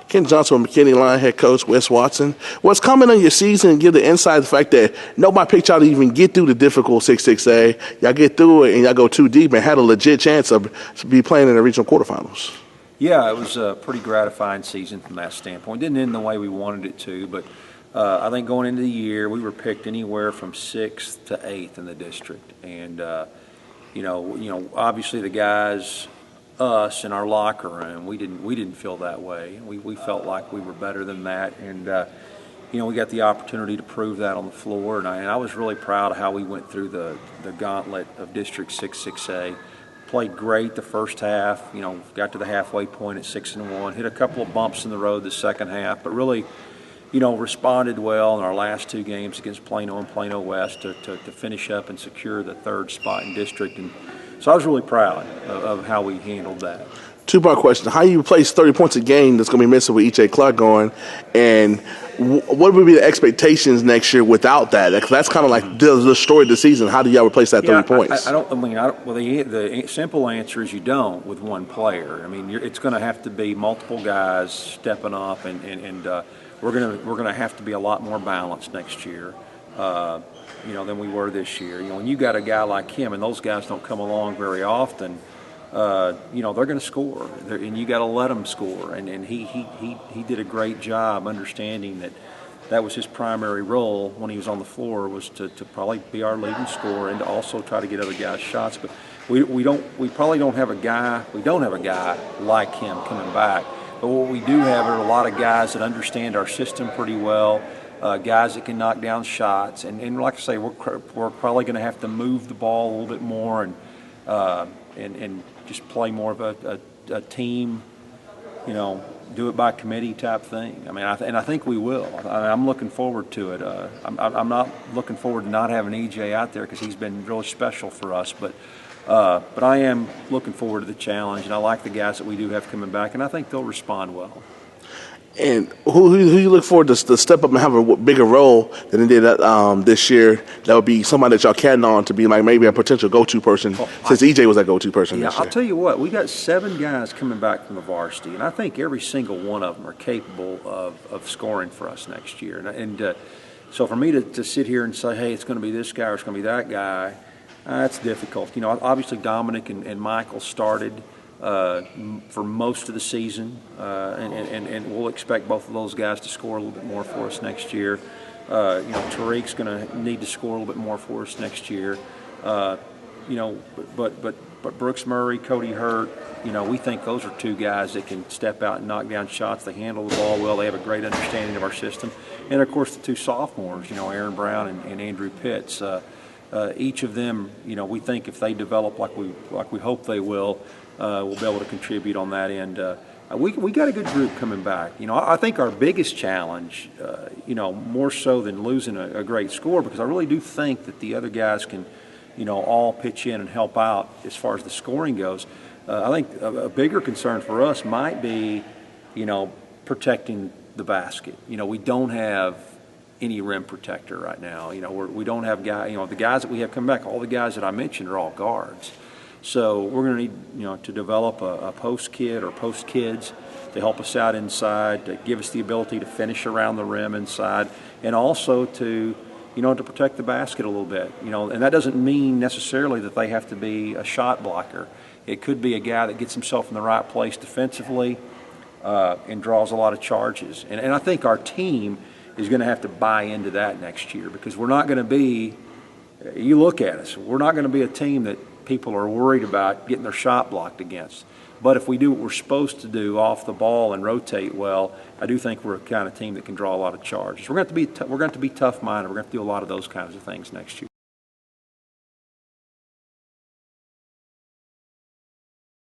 Ken Johnson with McKinney line head coach Wes Watson. What's coming on your season and give the insight the fact that nobody picked y'all to even get through the difficult 6-6A. Y'all get through it and y'all go too deep and had a legit chance of be playing in the regional quarterfinals. Yeah, it was a pretty gratifying season from that standpoint. Didn't end the way we wanted it to, but I think going into the year we were picked anywhere from 6th to 8th in the district, and you know, obviously the guys, us in our locker room, we didn't feel that way. We felt like we were better than that, and you know, we got the opportunity to prove that on the floor, and I was really proud of how we went through the gauntlet of District 6-6A. Played great the first half, you know, got to the halfway point at 6-1, hit a couple of bumps in the road the second half, but really, you know, responded well in our last two games against Plano and Plano West to finish up and secure the 3rd spot in district. And so I was really proud of how we handled that. Two-part question. How you replace 30 points a game that's going to be missing with E.J. Clark going, and what would be the expectations next year without that? That's kind of like the story of the season. How do y'all replace that 30 points? Well, the simple answer is you don't with one player. I mean, it's going to have to be multiple guys stepping up, and we're going to have to be a lot more balanced next year, you know, than we were this year. You know, when you got a guy like him, and those guys don't come along very often, you know, they're going to score, and you got to let them score. And he did a great job understanding that was his primary role when he was on the floor, was to probably be our leading scorer and to also try to get other guys shots. But we probably don't have a guy like him coming back. But what we do have are a lot of guys that understand our system pretty well, guys that can knock down shots, and like I say, we're probably going to have to move the ball a little bit more and just play more of a team, you know, do it by committee type thing. I mean, I think we will. I'm looking forward to it. I'm not looking forward to not having EJ out there because he's been really special for us, but I am looking forward to the challenge, and I like the guys that we do have coming back, and I think they'll respond well. And who you look forward to step up and have a bigger role than they did this year? That would be somebody that y'all counting on to be like maybe a potential go-to person, since EJ was that go-to person. Yeah, this year. I'll tell you what, we got 7 guys coming back from the varsity, and I think every single one of them are capable of scoring for us next year. And so for me to sit here and say, hey, it's going to be this guy or it's going to be that guy, that's difficult. You know, obviously Dominic and Michael started for most of the season, and we'll expect both of those guys to score a little bit more for us next year. You know, Tariq's going to need to score a little bit more for us next year. You know, but Brooks Murray, Cody Hurt, you know, we think those are 2 guys that can step out and knock down shots. They handle the ball well. They have a great understanding of our system. And of course, the 2 sophomores, you know, Aaron Brown and Andrew Pitts. Each of them, you know, we think if they develop like we hope they will, we'll be able to contribute on that end. We got a good group coming back. You know, I think our biggest challenge, you know, more so than losing a great score, because I really do think that the other guys can, you know, all pitch in and help out as far as the scoring goes. I think a bigger concern for us might be, you know, protecting the basket. You know, we don't have any rim protector right now. You know, we don't have guys. You know, the guys that we have come back, all the guys that I mentioned are all guards. So we're going to need, you know, to develop a post kid or post kids to help us out inside, to give us the ability to finish around the rim inside, and also to, you know, to protect the basket a little bit. You know, and that doesn't mean necessarily that they have to be a shot blocker. It could be a guy that gets himself in the right place defensively and draws a lot of charges. And I think our team is going to have to buy into that next year, because we're not going to be, you look at us, we're not going to be a team that people are worried about getting their shot blocked against. But if we do what we're supposed to do off the ball and rotate well, I do think we're a kind of team that can draw a lot of charges. We're going to have to be tough-minded. We're going to have to do a lot of those kinds of things next year.